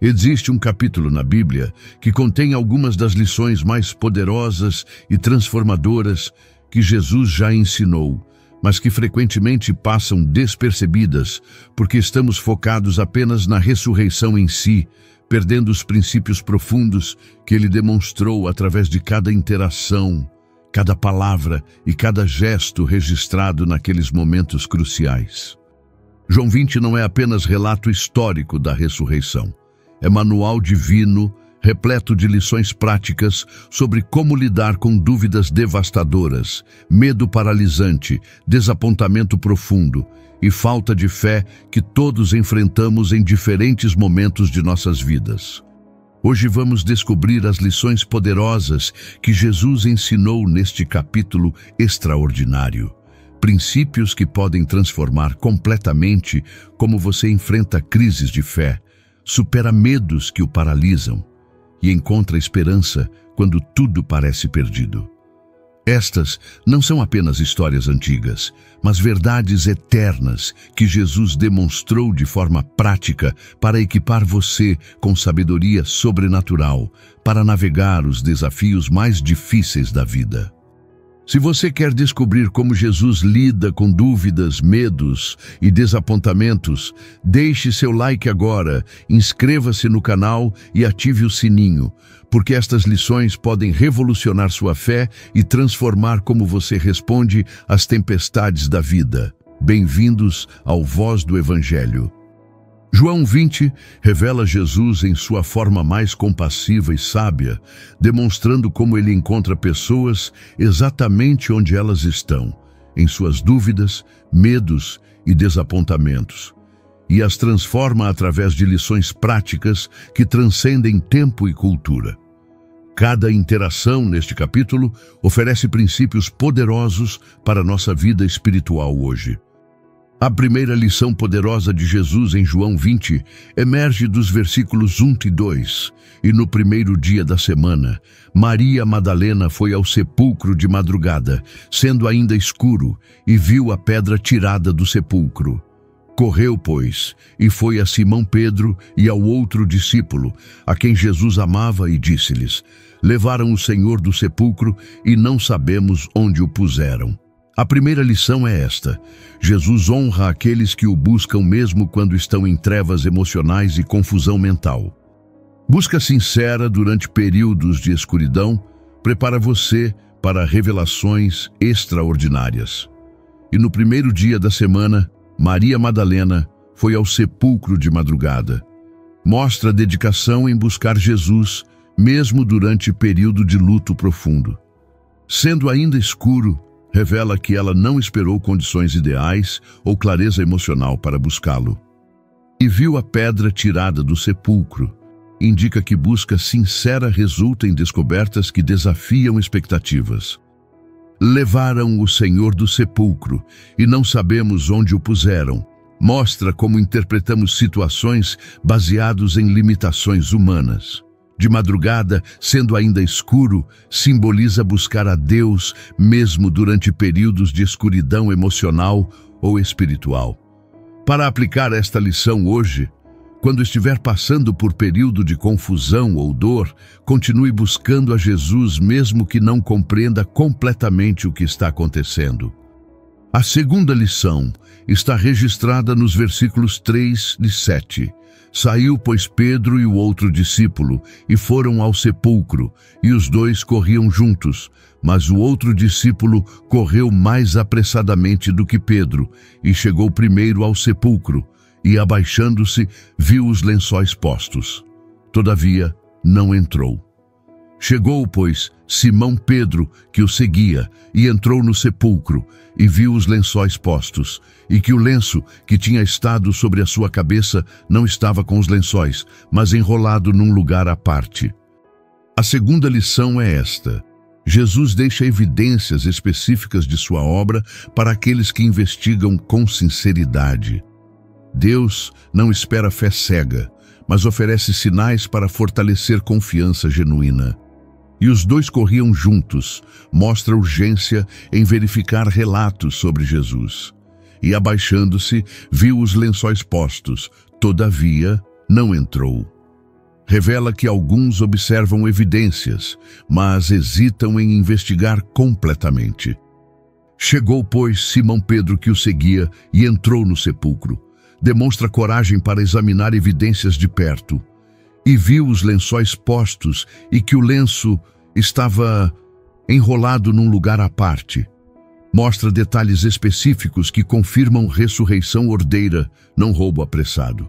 Existe um capítulo na Bíblia que contém algumas das lições mais poderosas e transformadoras que Jesus já ensinou, mas que frequentemente passam despercebidas porque estamos focados apenas na ressurreição em si, perdendo os princípios profundos que ele demonstrou através de cada interação, cada palavra e cada gesto registrado naqueles momentos cruciais. João 20 não é apenas relato histórico da ressurreição. É manual divino, repleto de lições práticas sobre como lidar com dúvidas devastadoras, medo paralisante, desapontamento profundo e falta de fé que todos enfrentamos em diferentes momentos de nossas vidas. Hoje vamos descobrir as lições poderosas que Jesus ensinou neste capítulo extraordinário. Princípios que podem transformar completamente como você enfrenta crises de fé, supera medos que o paralisam e encontra esperança quando tudo parece perdido. Estas não são apenas histórias antigas, mas verdades eternas que Jesus demonstrou de forma prática para equipar você com sabedoria sobrenatural para navegar os desafios mais difíceis da vida. Se você quer descobrir como Jesus lida com dúvidas, medos e desapontamentos, deixe seu like agora, inscreva-se no canal e ative o sininho, porque estas lições podem revolucionar sua fé e transformar como você responde às tempestades da vida. Bem-vindos ao Voz do Evangelho. João 20 revela Jesus em sua forma mais compassiva e sábia, demonstrando como ele encontra pessoas exatamente onde elas estão, em suas dúvidas, medos e desapontamentos, e as transforma através de lições práticas que transcendem tempo e cultura. Cada interação neste capítulo oferece princípios poderosos para nossa vida espiritual hoje. A primeira lição poderosa de Jesus em João 20 emerge dos versículos 1 e 2. E no primeiro dia da semana, Maria Madalena foi ao sepulcro de madrugada, sendo ainda escuro, e viu a pedra tirada do sepulcro. Correu, pois, e foi a Simão Pedro e ao outro discípulo, a quem Jesus amava, e disse-lhes: levaram o Senhor do sepulcro e não sabemos onde o puseram. A primeira lição é esta: Jesus honra aqueles que o buscam mesmo quando estão em trevas emocionais e confusão mental. Busca sincera durante períodos de escuridão prepara você para revelações extraordinárias. E no primeiro dia da semana, Maria Madalena foi ao sepulcro de madrugada. Mostra dedicação em buscar Jesus, mesmo durante período de luto profundo. Sendo ainda escuro, revela que ela não esperou condições ideais ou clareza emocional para buscá-lo. E viu a pedra tirada do sepulcro. Indica que busca sincera resulta em descobertas que desafiam expectativas. Levaram o Senhor do sepulcro e não sabemos onde o puseram. Mostra como interpretamos situações baseados em limitações humanas. De madrugada, sendo ainda escuro, simboliza buscar a Deus mesmo durante períodos de escuridão emocional ou espiritual. Para aplicar esta lição hoje, quando estiver passando por período de confusão ou dor, continue buscando a Jesus mesmo que não compreenda completamente o que está acontecendo. A segunda lição está registrada nos versículos 3 e 7. Saiu, pois, Pedro e o outro discípulo, e foram ao sepulcro, e os dois corriam juntos, mas o outro discípulo correu mais apressadamente do que Pedro, e chegou primeiro ao sepulcro, e abaixando-se, viu os lençóis postos. Todavia, não entrou. Chegou, pois, Simão Pedro, que o seguia, e entrou no sepulcro, e viu os lençóis postos, e que o lenço que tinha estado sobre a sua cabeça não estava com os lençóis, mas enrolado num lugar à parte. A segunda lição é esta: Jesus deixa evidências específicas de sua obra para aqueles que investigam com sinceridade. Deus não espera fé cega, mas oferece sinais para fortalecer confiança genuína. E os dois corriam juntos, mostra urgência em verificar relatos sobre Jesus. E abaixando-se, viu os lençóis postos, todavia não entrou. revela que alguns observam evidências, mas hesitam em investigar completamente. Chegou, pois, Simão Pedro, que o seguia, e entrou no sepulcro. Demonstra coragem para examinar evidências de perto. E viu os lençóis postos e que o lenço estava enrolado num lugar à parte. Mostra detalhes específicos que confirmam ressurreição ordeira, não roubo apressado.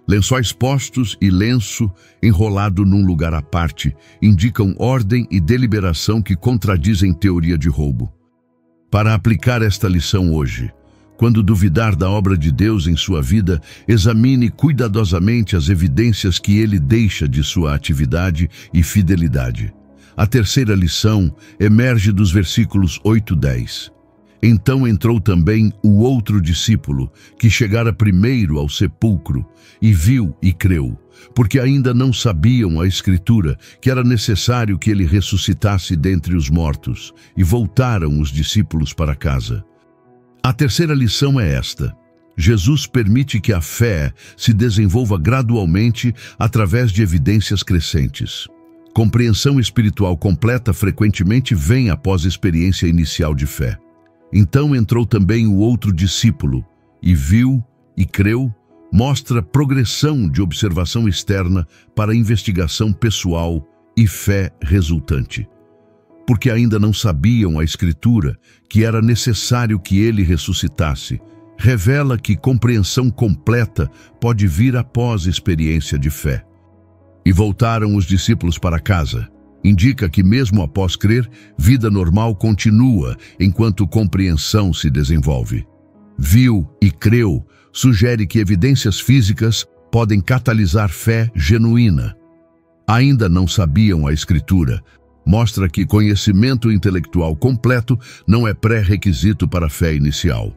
Lençóis postos e lenço enrolado num lugar à parte indicam ordem e deliberação que contradizem teoria de roubo. Para aplicar esta lição hoje, quando duvidar da obra de Deus em sua vida, examine cuidadosamente as evidências que ele deixa de sua atividade e fidelidade. A terceira lição emerge dos versículos 8 e 10. Então entrou também o outro discípulo, que chegara primeiro ao sepulcro, e viu e creu, porque ainda não sabiam a Escritura, que era necessário que ele ressuscitasse dentre os mortos, e voltaram os discípulos para casa. A terceira lição é esta: Jesus permite que a fé se desenvolva gradualmente através de evidências crescentes. Compreensão espiritual completa frequentemente vem após a experiência inicial de fé. Então entrou também o outro discípulo, e viu e creu, mostra progressão de observação externa para investigação pessoal e fé resultante. Porque ainda não sabiam a Escritura, que era necessário que ele ressuscitasse, revela que compreensão completa pode vir após experiência de fé. E voltaram os discípulos para casa. Indica que mesmo após crer, vida normal continua enquanto compreensão se desenvolve. Viu e creu sugere que evidências físicas podem catalisar fé genuína. Ainda não sabiam a Escritura. Mostra que conhecimento intelectual completo não é pré-requisito para a fé inicial.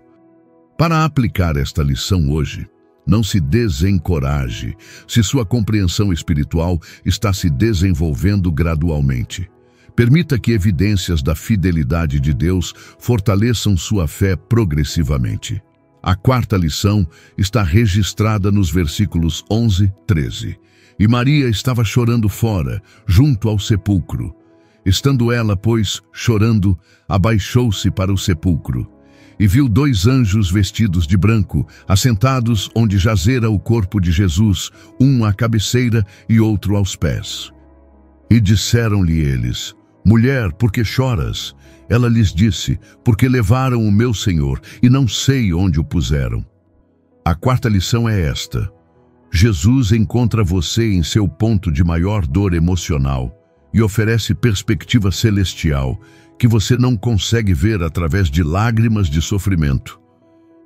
Para aplicar esta lição hoje, não se desencoraje se sua compreensão espiritual está se desenvolvendo gradualmente. Permita que evidências da fidelidade de Deus fortaleçam sua fé progressivamente. A quarta lição está registrada nos versículos 11 e 13. E Maria estava chorando fora, junto ao sepulcro. Estando ela, pois, chorando, abaixou-se para o sepulcro. E viu 2 anjos vestidos de branco, assentados onde jazera o corpo de Jesus, um à cabeceira e outro aos pés. E disseram-lhe eles: Mulher, por que choras? Ela lhes disse: Porque levaram o meu Senhor, e não sei onde o puseram. A quarta lição é esta: Jesus encontra você em seu ponto de maior dor emocional e oferece perspectiva celestial, que você não consegue ver através de lágrimas de sofrimento.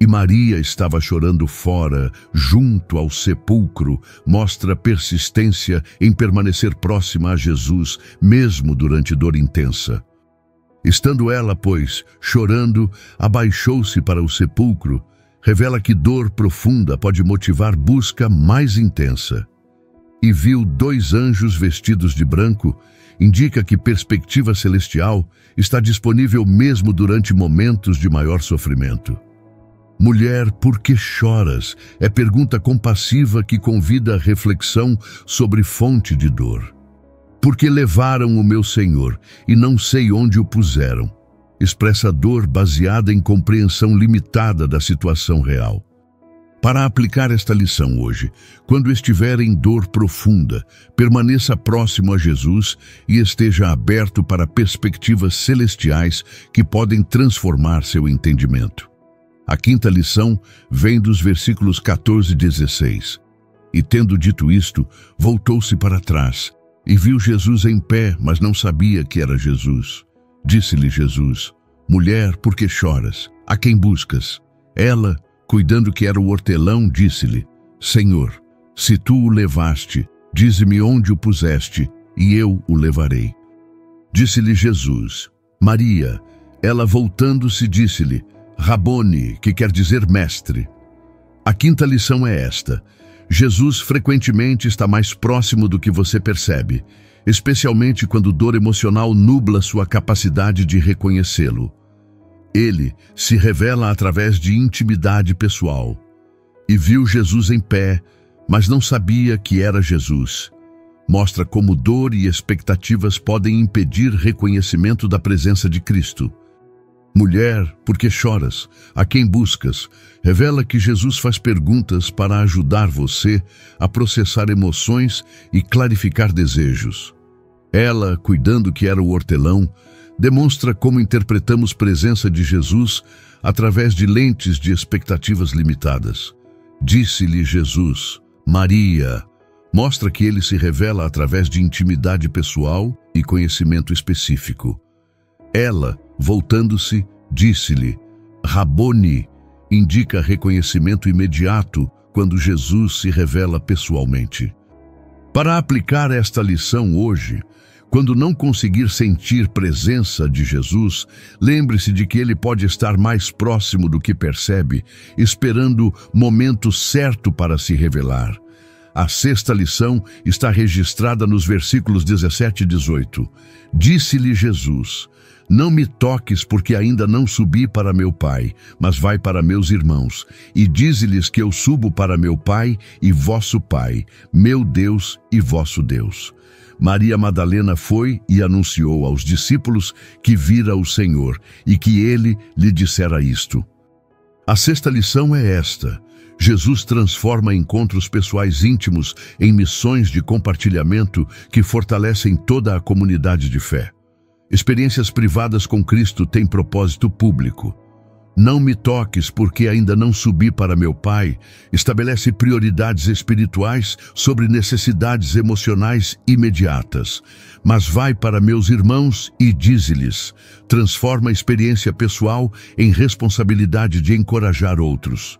E Maria estava chorando fora, junto ao sepulcro, mostra persistência em permanecer próxima a Jesus, mesmo durante dor intensa. Estando ela, pois, chorando, abaixou-se para o sepulcro, revela que dor profunda pode motivar busca mais intensa. E viu 2 anjos vestidos de branco, indica que perspectiva celestial está disponível mesmo durante momentos de maior sofrimento. Mulher, por que choras? É pergunta compassiva que convida a reflexão sobre fonte de dor. Porque levaram o meu Senhor, e não sei onde o puseram. Expressa dor baseada em compreensão limitada da situação real. Para aplicar esta lição hoje, quando estiver em dor profunda, permaneça próximo a Jesus e esteja aberto para perspectivas celestiais que podem transformar seu entendimento. A quinta lição vem dos versículos 14 e 16. E tendo dito isto, voltou-se para trás e viu Jesus em pé, mas não sabia que era Jesus. Disse-lhe Jesus: Mulher, por que choras? A quem buscas? Ela, cuidando que era o hortelão, disse-lhe: Senhor, se tu o levaste, dize-me onde o puseste, e eu o levarei. Disse-lhe Jesus: Maria. Ela, voltando-se, disse-lhe: Rabone, que quer dizer mestre. A quinta lição é esta: Jesus frequentemente está mais próximo do que você percebe, especialmente quando dor emocional nubla sua capacidade de reconhecê-lo. Ele se revela através de intimidade pessoal. E viu Jesus em pé, mas não sabia que era Jesus. mostra como dor e expectativas podem impedir reconhecimento da presença de Cristo. Mulher, por que choras? A quem buscas? Revela que Jesus faz perguntas para ajudar você a processar emoções e clarificar desejos. Ela, cuidando que era o hortelão, demonstra como interpretamos presença de Jesus através de lentes de expectativas limitadas. Disse-lhe Jesus, Maria. Mostra que ele se revela através de intimidade pessoal e conhecimento específico. Ela, voltando-se, disse-lhe, Raboni, indica reconhecimento imediato quando Jesus se revela pessoalmente. Para aplicar esta lição hoje, quando não conseguir sentir presença de Jesus, lembre-se de que ele pode estar mais próximo do que percebe, esperando momento certo para se revelar. A sexta lição está registrada nos versículos 17 e 18. Disse-lhe Jesus, não me toques porque ainda não subi para meu Pai, mas vai para meus irmãos, e dize-lhes que eu subo para meu Pai e vosso Pai, meu Deus e vosso Deus. Maria Madalena foi e anunciou aos discípulos que vira o Senhor e que ele lhe dissera isto. A sexta lição é esta. Jesus transforma encontros pessoais íntimos em missões de compartilhamento que fortalecem toda a comunidade de fé. Experiências privadas com Cristo têm propósito público. Não me toques porque ainda não subi para meu Pai estabelece prioridades espirituais sobre necessidades emocionais imediatas. Mas vai para meus irmãos e dize-lhes, transforma a experiência pessoal em responsabilidade de encorajar outros.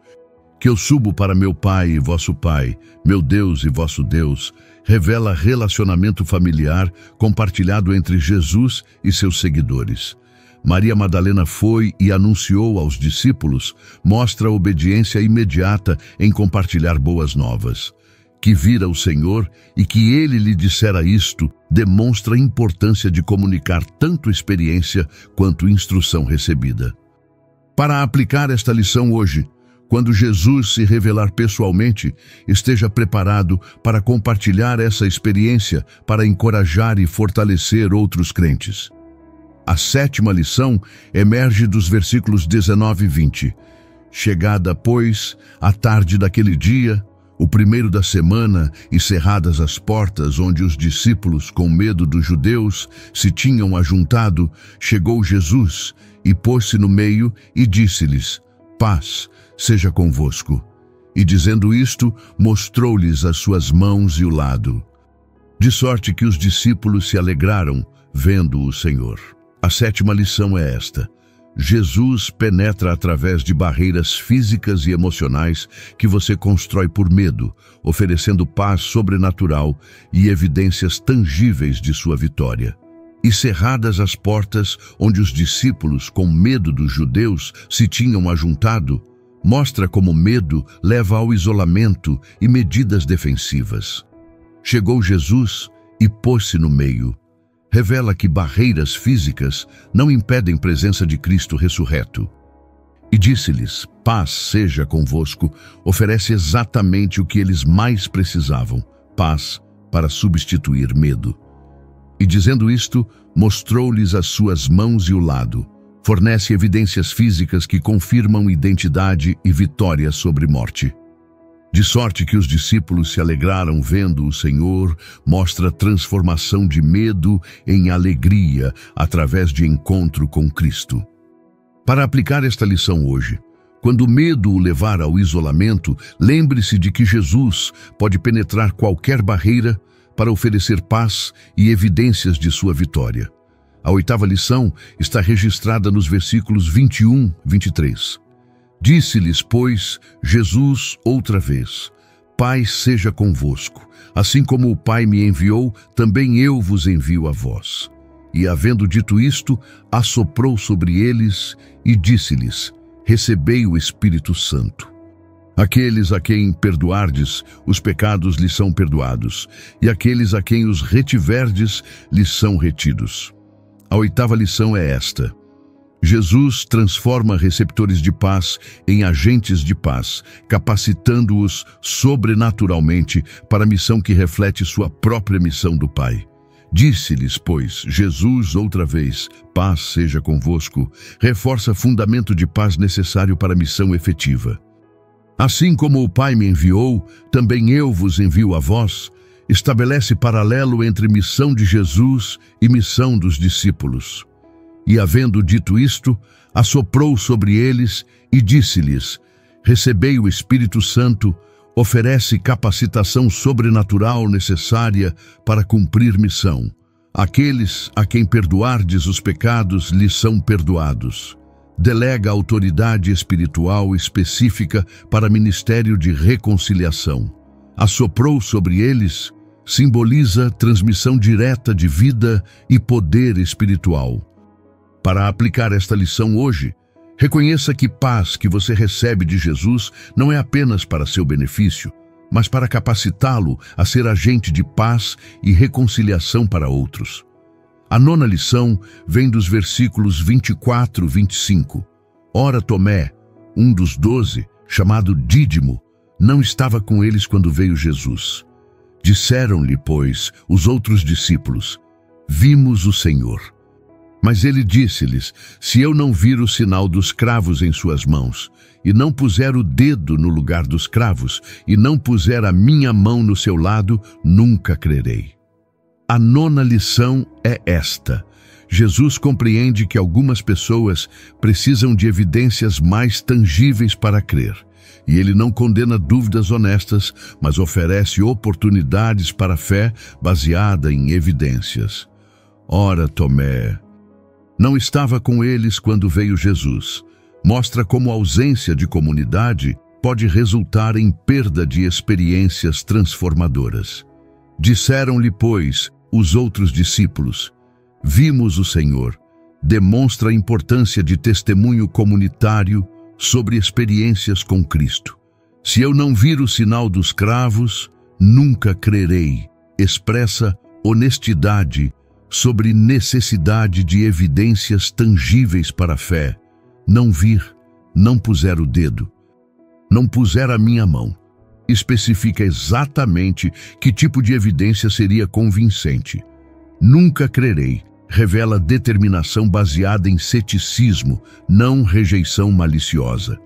Que eu subo para meu Pai e vosso Pai, meu Deus e vosso Deus, revela relacionamento familiar compartilhado entre Jesus e seus seguidores. Maria Madalena foi e anunciou aos discípulos, mostra obediência imediata em compartilhar boas novas. Que vira o Senhor e que ele lhe dissera isto, demonstra a importância de comunicar tanto experiência quanto instrução recebida. Para aplicar esta lição hoje, quando Jesus se revelar pessoalmente, esteja preparado para compartilhar essa experiência para encorajar e fortalecer outros crentes. A sétima lição emerge dos versículos 19 e 20. Chegada, pois, a tarde daquele dia, o primeiro da semana, e cerradas as portas onde os discípulos, com medo dos judeus, se tinham ajuntado, chegou Jesus e pôs-se no meio e disse-lhes, paz seja convosco. E dizendo isto, mostrou-lhes as suas mãos e o lado. De sorte que os discípulos se alegraram, vendo o Senhor. A sétima lição é esta. Jesus penetra através de barreiras físicas e emocionais que você constrói por medo, oferecendo paz sobrenatural e evidências tangíveis de sua vitória. E cerradas as portas onde os discípulos, com medo dos judeus, se tinham ajuntado, mostra como medo leva ao isolamento e medidas defensivas. Chegou Jesus e pôs-se no meio. Revela que barreiras físicas não impedem presença de Cristo ressurreto. E disse-lhes, paz seja convosco, oferece exatamente o que eles mais precisavam, paz para substituir medo. E dizendo isto, mostrou-lhes as suas mãos e o lado. Fornece evidências físicas que confirmam identidade e vitória sobre morte. De sorte que os discípulos se alegraram vendo o Senhor, mostra transformação de medo em alegria através de encontro com Cristo. Para aplicar esta lição hoje, quando o medo o levar ao isolamento, lembre-se de que Jesus pode penetrar qualquer barreira para oferecer paz e evidências de sua vitória. A oitava lição está registrada nos versículos 21 e 23. Disse-lhes, pois, Jesus outra vez, Pai seja convosco, assim como o Pai me enviou, também eu vos envio a vós. E havendo dito isto, assoprou sobre eles e disse-lhes, recebei o Espírito Santo. Aqueles a quem perdoardes, os pecados lhes são perdoados, e aqueles a quem os retiverdes, lhes são retidos. A oitava lição é esta. Jesus transforma receptores de paz em agentes de paz, capacitando-os sobrenaturalmente para a missão que reflete sua própria missão do Pai. Disse-lhes, pois, Jesus outra vez: paz seja convosco, reforça fundamento de paz necessário para a missão efetiva. Assim como o Pai me enviou, também eu vos envio a vós. Estabelece paralelo entre missão de Jesus e missão dos discípulos. E, havendo dito isto, assoprou sobre eles e disse-lhes: recebei o Espírito Santo, oferece capacitação sobrenatural necessária para cumprir missão. Aqueles a quem perdoardes os pecados lhes são perdoados. Delega autoridade espiritual específica para ministério de reconciliação. Assoprou sobre eles simboliza transmissão direta de vida e poder espiritual. Para aplicar esta lição hoje, reconheça que paz que você recebe de Jesus não é apenas para seu benefício, mas para capacitá-lo a ser agente de paz e reconciliação para outros. A nona lição vem dos versículos 24 e 25. Ora, Tomé, um dos 12, chamado Dídimo, não estava com eles quando veio Jesus. Disseram-lhe, pois, os outros discípulos: vimos o Senhor. Mas ele disse-lhes: se eu não vir o sinal dos cravos em suas mãos, e não puser o dedo no lugar dos cravos, e não puser a minha mão no seu lado, nunca crerei. A nona lição é esta: Jesus compreende que algumas pessoas precisam de evidências mais tangíveis para crer. E ele não condena dúvidas honestas, mas oferece oportunidades para a fé baseada em evidências. Ora, Tomé não estava com eles quando veio Jesus. Mostra como a ausência de comunidade pode resultar em perda de experiências transformadoras. Disseram-lhe, pois, os outros discípulos: vimos o Senhor. Demonstra a importância de testemunho comunitário sobre experiências com Cristo. Se eu não vir o sinal dos cravos, nunca crerei. Expressa honestidade sobre necessidade de evidências tangíveis para a fé. Não vir, não puser o dedo, não puser a minha mão. Especifica exatamente que tipo de evidência seria convincente. Nunca crerei. Revela determinação baseada em ceticismo, não rejeição maliciosa.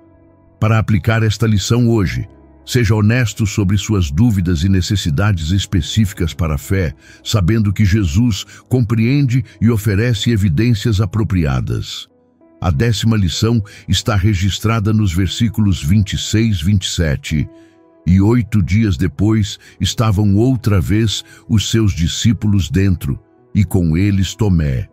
Para aplicar esta lição hoje, seja honesto sobre suas dúvidas e necessidades específicas para a fé, sabendo que Jesus compreende e oferece evidências apropriadas. A 10ª lição está registrada nos versículos 26 e 27. E 8 dias depois estavam outra vez os seus discípulos dentro, e com eles Tomé.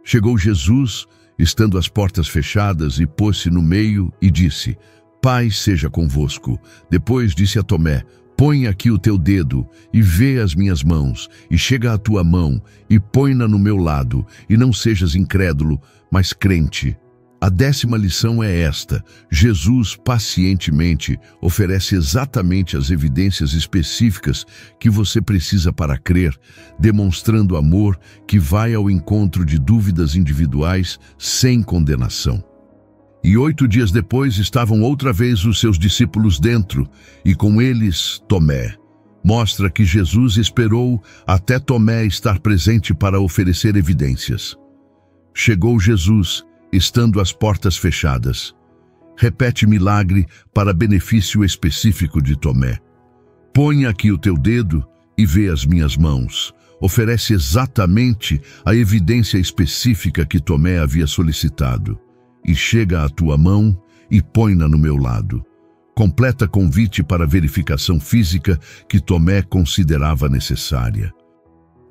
Chegou Jesus, estando as portas fechadas, e pôs-se no meio e disse: paz seja convosco. Depois disse a Tomé: põe aqui o teu dedo e vê as minhas mãos, e chega a tua mão e põe-na no meu lado, e não sejas incrédulo, mas crente. A 10ª lição é esta: Jesus pacientemente oferece exatamente as evidências específicas que você precisa para crer, demonstrando amor que vai ao encontro de dúvidas individuais sem condenação. E 8 dias depois estavam outra vez os seus discípulos dentro, e com eles Tomé. Mostra que Jesus esperou até Tomé estar presente para oferecer evidências. Chegou Jesus, estando as portas fechadas. Repete milagre para benefício específico de Tomé. Põe aqui o teu dedo e vê as minhas mãos. Oferece exatamente a evidência específica que Tomé havia solicitado. E chega a tua mão e põe-na no meu lado. Completa convite para verificação física que Tomé considerava necessária.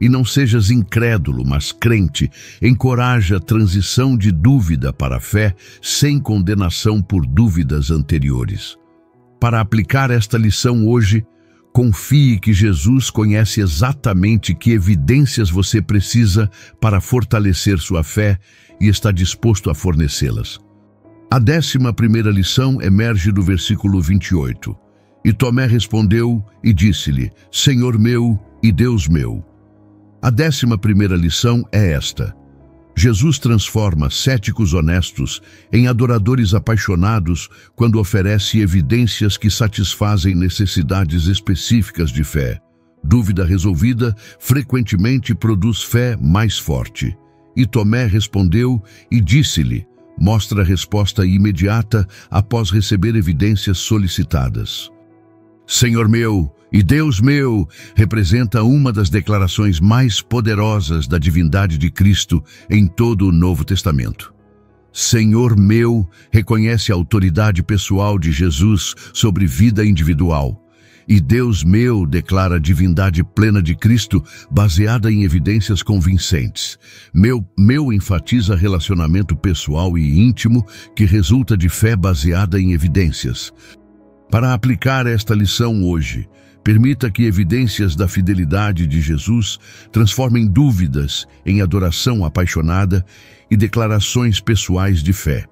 E não sejas incrédulo, mas crente. Encoraja a transição de dúvida para a fé, sem condenação por dúvidas anteriores. Para aplicar esta lição hoje, confie que Jesus conhece exatamente que evidências você precisa para fortalecer sua fé e está disposto a fornecê-las. A 11ª lição emerge do versículo 28. E Tomé respondeu e disse-lhe: Senhor meu e Deus meu. A 11ª lição é esta: Jesus transforma céticos honestos em adoradores apaixonados quando oferece evidências que satisfazem necessidades específicas de fé. Dúvida resolvida frequentemente produz fé mais forte. E Tomé respondeu e disse-lhe, mostra a resposta imediata após receber evidências solicitadas. Senhor meu e Deus meu representa uma das declarações mais poderosas da divindade de Cristo em todo o Novo Testamento. Senhor meu reconhece a autoridade pessoal de Jesus sobre vida individual. E Deus meu declara a divindade plena de Cristo baseada em evidências convincentes. Meu enfatiza relacionamento pessoal e íntimo que resulta de fé baseada em evidências. Para aplicar esta lição hoje, permita que evidências da fidelidade de Jesus transformem dúvidas em adoração apaixonada e declarações pessoais de fé.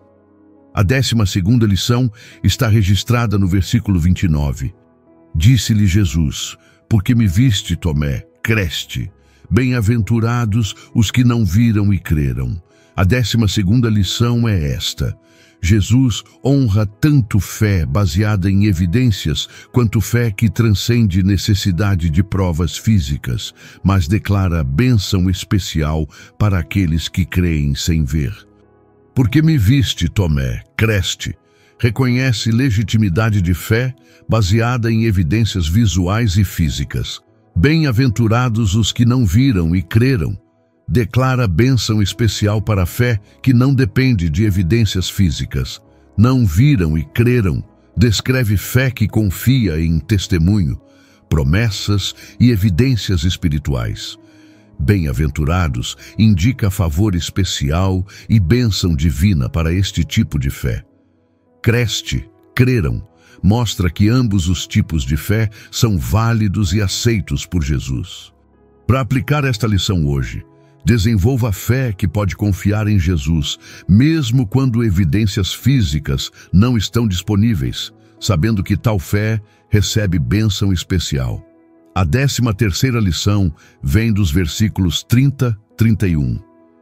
A 12ª lição está registrada no versículo 29. Disse-lhe Jesus, porque me viste, Tomé, creste. Bem-aventurados os que não viram e creram. A 12ª lição é esta. Jesus honra tanto fé baseada em evidências quanto fé que transcende necessidade de provas físicas, mas declara bênção especial para aqueles que creem sem ver. Porque me viste, Tomé, creste. Reconhece legitimidade de fé baseada em evidências visuais e físicas. Bem-aventurados os que não viram e creram. Declara bênção especial para a fé que não depende de evidências físicas. Não viram e creram. Descreve fé que confia em testemunho, promessas e evidências espirituais. Bem-aventurados indica favor especial e bênção divina para este tipo de fé. Creste, creram, mostra que ambos os tipos de fé são válidos e aceitos por Jesus. Para aplicar esta lição hoje, desenvolva a fé que pode confiar em Jesus, mesmo quando evidências físicas não estão disponíveis, sabendo que tal fé recebe bênção especial. A 13ª lição vem dos versículos 30, 31.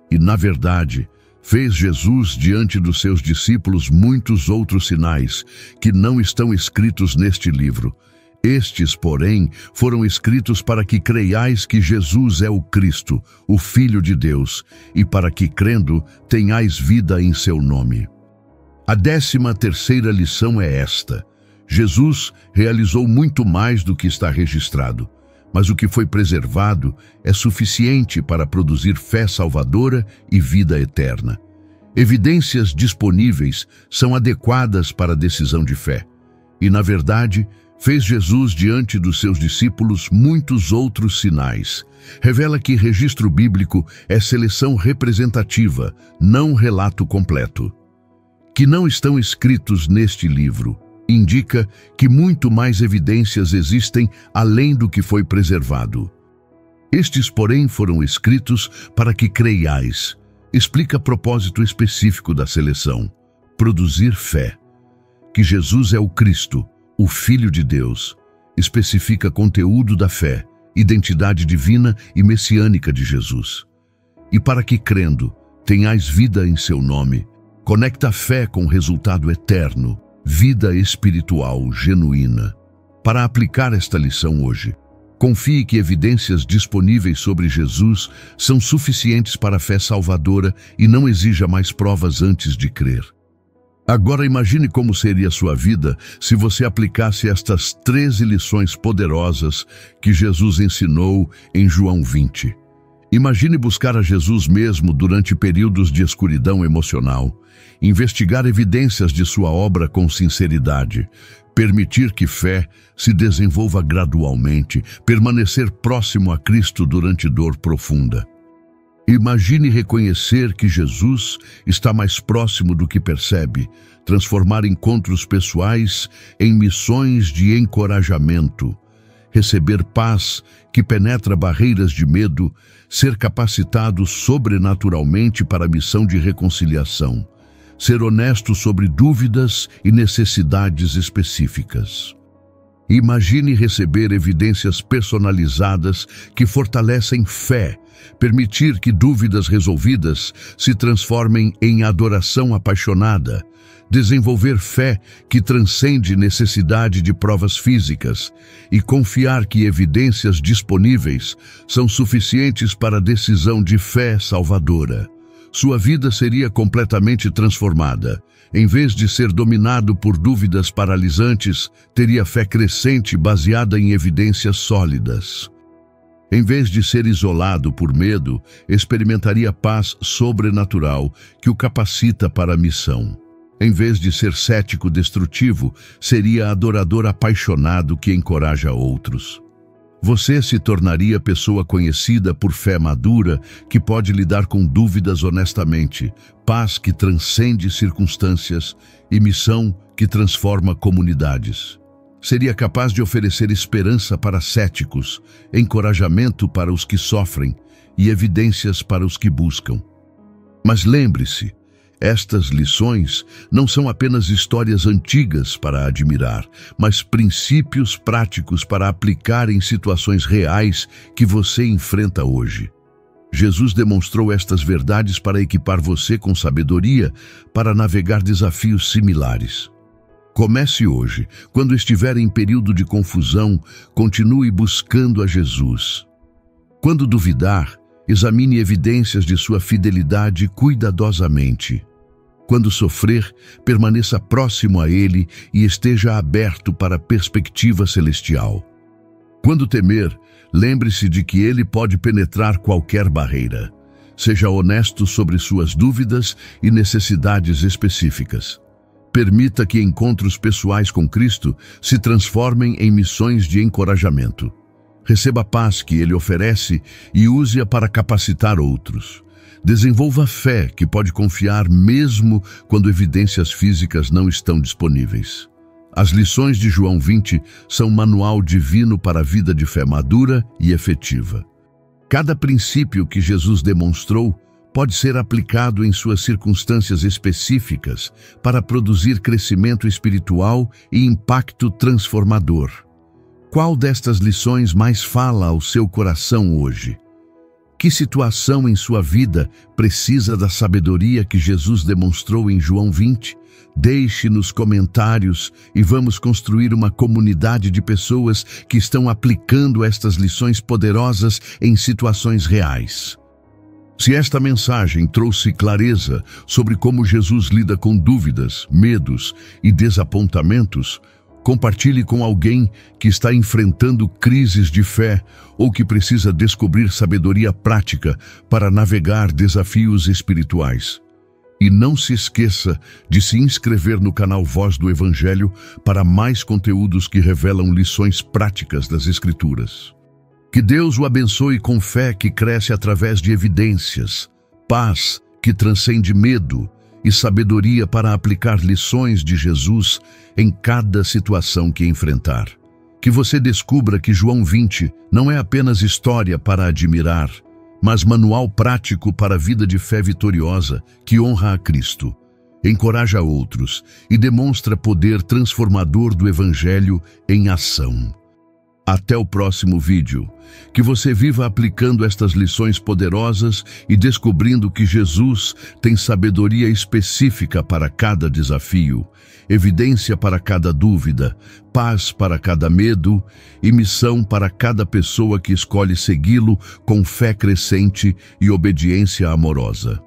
E, na verdade, fez Jesus diante dos seus discípulos muitos outros sinais que não estão escritos neste livro. Estes, porém, foram escritos para que creiais que Jesus é o Cristo, o Filho de Deus, e para que, crendo, tenhais vida em seu nome. A 13ª lição é esta. Jesus realizou muito mais do que está registrado, mas o que foi preservado é suficiente para produzir fé salvadora e vida eterna. Evidências disponíveis são adequadas para a decisão de fé. E, na verdade, fez Jesus diante dos seus discípulos muitos outros sinais. Revela que registro bíblico é seleção representativa, não relato completo. Que não estão escritos neste livro indica que muito mais evidências existem além do que foi preservado. Estes, porém, foram escritos para que creiais. Explica propósito específico da seleção: produzir fé. Que Jesus é o Cristo, o Filho de Deus. Especifica conteúdo da fé, identidade divina e messiânica de Jesus. E para que, crendo, tenhais vida em seu nome, conecta a fé com resultado eterno, vida espiritual genuína. Para aplicar esta lição hoje, confie que evidências disponíveis sobre Jesus são suficientes para a fé salvadora e não exija mais provas antes de crer. Agora imagine como seria sua vida se você aplicasse estas 13 lições poderosas que Jesus ensinou em João 20. Imagine buscar a Jesus mesmo durante períodos de escuridão emocional, investigar evidências de sua obra com sinceridade, permitir que fé se desenvolva gradualmente, permanecer próximo a Cristo durante dor profunda. Imagine reconhecer que Jesus está mais próximo do que percebe, transformar encontros pessoais em missões de encorajamento, receber paz que penetra barreiras de medo, ser capacitado sobrenaturalmente para a missão de reconciliação, ser honesto sobre dúvidas e necessidades específicas. Imagine receber evidências personalizadas que fortalecem fé, permitir que dúvidas resolvidas se transformem em adoração apaixonada, desenvolver fé que transcende necessidade de provas físicas e confiar que evidências disponíveis são suficientes para a decisão de fé salvadora. Sua vida seria completamente transformada. Em vez de ser dominado por dúvidas paralisantes, teria fé crescente baseada em evidências sólidas. Em vez de ser isolado por medo, experimentaria paz sobrenatural que o capacita para a missão. Em vez de ser cético destrutivo, seria adorador apaixonado que encoraja outros. Você se tornaria pessoa conhecida por fé madura que pode lidar com dúvidas honestamente, paz que transcende circunstâncias e missão que transforma comunidades. Seria capaz de oferecer esperança para céticos, encorajamento para os que sofrem e evidências para os que buscam. Mas lembre-se, estas lições não são apenas histórias antigas para admirar, mas princípios práticos para aplicar em situações reais que você enfrenta hoje. Jesus demonstrou estas verdades para equipar você com sabedoria para navegar desafios similares. Comece hoje. Quando estiver em período de confusão, continue buscando a Jesus. Quando duvidar, examine evidências de sua fidelidade cuidadosamente. Quando sofrer, permaneça próximo a Ele e esteja aberto para a perspectiva celestial. Quando temer, lembre-se de que Ele pode penetrar qualquer barreira. Seja honesto sobre suas dúvidas e necessidades específicas. Permita que encontros pessoais com Cristo se transformem em missões de encorajamento. Receba a paz que Ele oferece e use-a para capacitar outros. Desenvolva fé que pode confiar mesmo quando evidências físicas não estão disponíveis. As lições de João 20 são um manual divino para a vida de fé madura e efetiva. Cada princípio que Jesus demonstrou pode ser aplicado em suas circunstâncias específicas para produzir crescimento espiritual e impacto transformador. Qual destas lições mais fala ao seu coração hoje? Que situação em sua vida precisa da sabedoria que Jesus demonstrou em João 20? Deixe nos comentários e vamos construir uma comunidade de pessoas que estão aplicando estas lições poderosas em situações reais. Se esta mensagem trouxe clareza sobre como Jesus lida com dúvidas, medos e desapontamentos, compartilhe com alguém que está enfrentando crises de fé ou que precisa descobrir sabedoria prática para navegar desafios espirituais. E não se esqueça de se inscrever no canal Voz do Evangelho para mais conteúdos que revelam lições práticas das Escrituras. Que Deus o abençoe com fé que cresce através de evidências, paz que transcende medo e sabedoria para aplicar lições de Jesus em cada situação que enfrentar. Que você descubra que João 20 não é apenas história para admirar, mas manual prático para a vida de fé vitoriosa que honra a Cristo, encoraja outros e demonstra poder transformador do Evangelho em ação. Até o próximo vídeo. Que você viva aplicando estas lições poderosas e descobrindo que Jesus tem sabedoria específica para cada desafio, evidência para cada dúvida, paz para cada medo e missão para cada pessoa que escolhe segui-lo com fé crescente e obediência amorosa.